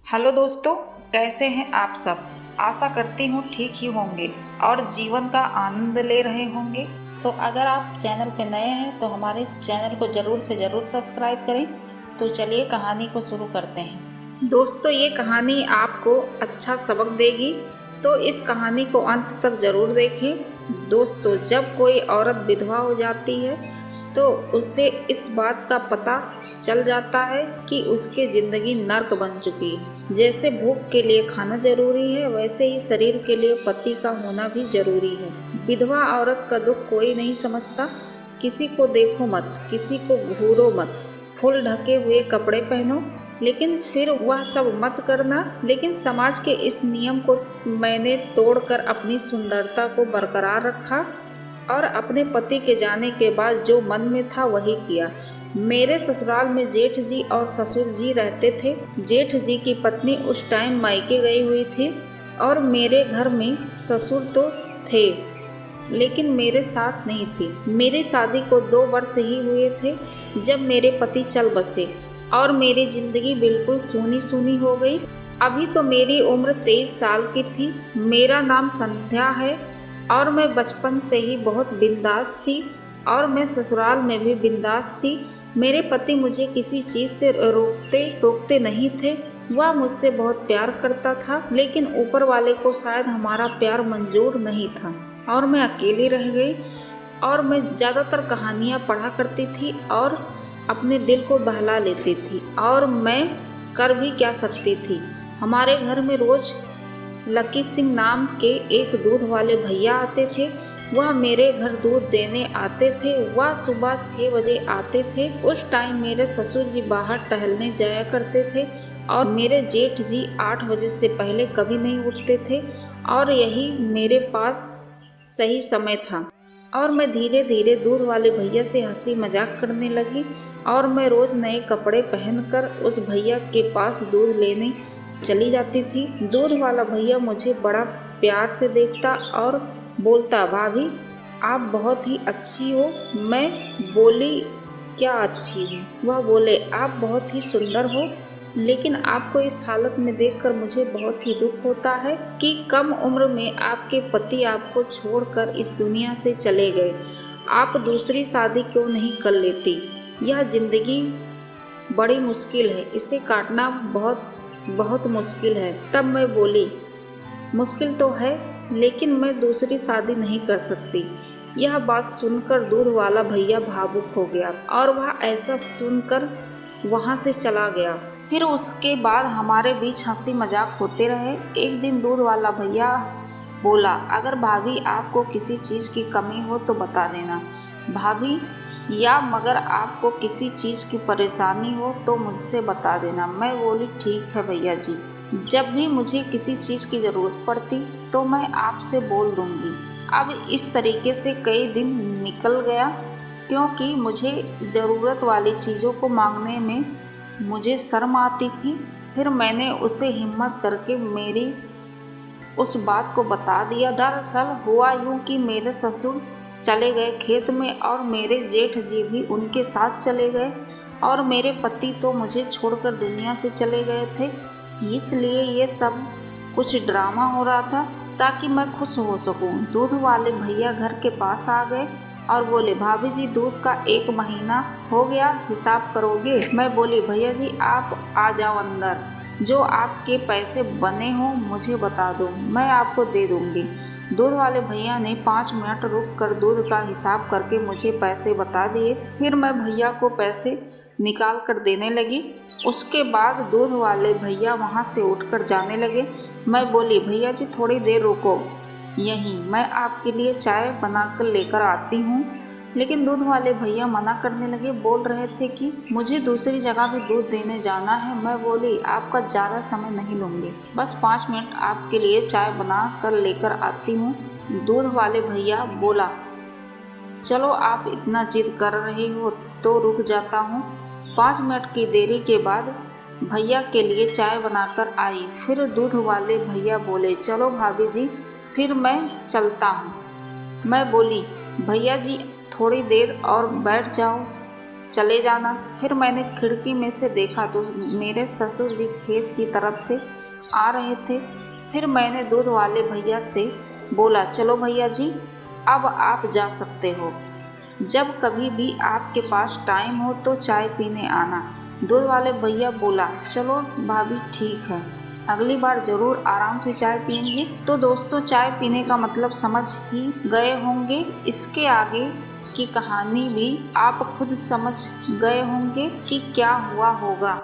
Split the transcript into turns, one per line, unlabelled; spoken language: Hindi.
हेलो दोस्तों, कैसे हैं आप सब। आशा करती हूँ ठीक ही होंगे और जीवन का आनंद ले रहे होंगे। तो अगर आप चैनल पे नए हैं तो हमारे चैनल को ज़रूर से ज़रूर सब्सक्राइब करें। तो चलिए कहानी को शुरू करते हैं। दोस्तों, ये कहानी आपको अच्छा सबक देगी, तो इस कहानी को अंत तक ज़रूर देखें। दोस्तों, जब कोई औरत विधवा हो जाती है तो उसे इस बात का पता चल जाता है कि उसकी जिंदगी नर्क बन चुकी है। जैसे भूख के लिए खाना जरूरी है, वैसे ही शरीर के लिए पति का होना भी जरूरी है। विधवा औरत का दुख कोई नहीं समझता। किसी को देखो मत, किसी को घूरो मत, फुल ढके हुए कपड़े पहनो, लेकिन फिर वह सब मत करना। लेकिन समाज के इस नियम को मैंने तोड़कर अपनी सुंदरता को बरकरार रखा और अपने पति के जाने के बाद जो मन में था वही किया। मेरे ससुराल में जेठ जी और ससुर जी रहते थे। जेठ जी की पत्नी उस टाइम मायके गई हुई थी और मेरे घर में ससुर तो थे, लेकिन मेरे सास नहीं थी। मेरी शादी को 2 वर्ष ही हुए थे जब मेरे पति चल बसे और मेरी जिंदगी बिल्कुल सूनी सूनी हो गई। अभी तो मेरी उम्र 23 साल की थी। मेरा नाम संध्या है और मैं बचपन से ही बहुत बिंदास थी और मैं ससुराल में भी बिंदास थी। मेरे पति मुझे किसी चीज़ से रोकते टोकते नहीं थे। वह मुझसे बहुत प्यार करता था, लेकिन ऊपर वाले को शायद हमारा प्यार मंजूर नहीं था और मैं अकेली रह गई। और मैं ज़्यादातर कहानियाँ पढ़ा करती थी और अपने दिल को बहला लेती थी, और मैं कर भी क्या सकती थी। हमारे घर में रोज़ लकी सिंह नाम के एक दूध वाले भैया आते थे। वह मेरे घर दूध देने आते थे। वह सुबह 6 बजे आते थे। उस टाइम मेरे ससुर जी बाहर टहलने जाया करते थे और मेरे जेठ जी 8 बजे से पहले कभी नहीं उठते थे, और यही मेरे पास सही समय था। और मैं धीरे धीरे दूध वाले भैया से हंसी मजाक करने लगी और मैं रोज़ नए कपड़े पहनकर उस भैया के पास दूध लेने चली जाती थी। दूध वाला भैया मुझे बड़ा प्यार से देखता और बोलता, भाभी आप बहुत ही अच्छी हो। मैं बोली, क्या अच्छी हूँ। वह बोले, आप बहुत ही सुंदर हो, लेकिन आपको इस हालत में देखकर मुझे बहुत ही दुख होता है कि कम उम्र में आपके पति आपको छोड़कर इस दुनिया से चले गए। आप दूसरी शादी क्यों नहीं कर लेती। यह जिंदगी बड़ी मुश्किल है, इसे काटना बहुत बहुत मुश्किल है। तब मैं बोली, मुश्किल तो है, लेकिन मैं दूसरी शादी नहीं कर सकती। यह बात सुनकर दूध वाला भैया भावुक हो गया और वह ऐसा सुनकर वहाँ से चला गया। फिर उसके बाद हमारे बीच हंसी मजाक होते रहे। एक दिन दूध वाला भैया बोला, अगर भाभी आपको किसी चीज़ की कमी हो तो बता देना भाभी, या मगर आपको किसी चीज़ की परेशानी हो तो मुझसे बता देना। मैं बोली, ठीक है भैया जी, जब भी मुझे किसी चीज़ की ज़रूरत पड़ती तो मैं आपसे बोल दूँगी। अब इस तरीके से कई दिन निकल गया, क्योंकि मुझे ज़रूरत वाली चीज़ों को मांगने में मुझे शर्म आती थी। फिर मैंने उसे हिम्मत करके मेरी उस बात को बता दिया। दरअसल हुआ यूँ कि मेरे ससुर चले गए खेत में और मेरे जेठ जी भी उनके साथ चले गए, और मेरे पति तो मुझे छोड़कर दुनिया से चले गए थे। इसलिए ये सब कुछ ड्रामा हो रहा था ताकि मैं खुश हो सकूं। दूध वाले भैया घर के पास आ गए और बोले, भाभी जी दूध का 1 महीना हो गया, हिसाब करोगे। मैं बोली, भैया जी आप आ जाओ अंदर, जो आपके पैसे बने हो मुझे बता दो, मैं आपको दे दूंगी। दूध वाले भैया ने 5 मिनट रुक कर दूध का हिसाब करके मुझे पैसे बता दिए। फिर मैं भैया को पैसे निकाल कर देने लगी। उसके बाद दूध वाले भैया वहाँ से उठकर जाने लगे। मैं बोली, भैया जी थोड़ी देर रुको यहीं, मैं आपके लिए चाय बनाकर लेकर आती हूँ। लेकिन दूध वाले भैया मना करने लगे, बोल रहे थे कि मुझे दूसरी जगह भी दूध देने जाना है। मैं बोली, आपका ज़्यादा समय नहीं लूँगी, बस 5 मिनट आपके लिए चाय बना कर लेकर आती हूँ। दूध वाले भैया बोला, चलो आप इतना जिद कर रहे हो तो रुक जाता हूँ। 5 मिनट की देरी के बाद भैया के लिए चाय बनाकर आई। फिर दूध वाले भैया बोले, चलो भाभी जी फिर मैं चलता हूँ। मैं बोली, भैया जी थोड़ी देर और बैठ जाओ, चले जाना। फिर मैंने खिड़की में से देखा तो मेरे ससुर जी खेत की तरफ से आ रहे थे। फिर मैंने दूध वाले भैया से बोला, चलो भैया जी, अब आप जा सकते हो। जब कभी भी आपके पास टाइम हो तो चाय पीने आना। दूध वाले भैया बोला, चलो भाभी ठीक है, अगली बार ज़रूर आराम से चाय पियेंगे। तो दोस्तों, चाय पीने का मतलब समझ ही गए होंगे। इसके आगे की कहानी भी आप खुद समझ गए होंगे कि क्या हुआ होगा।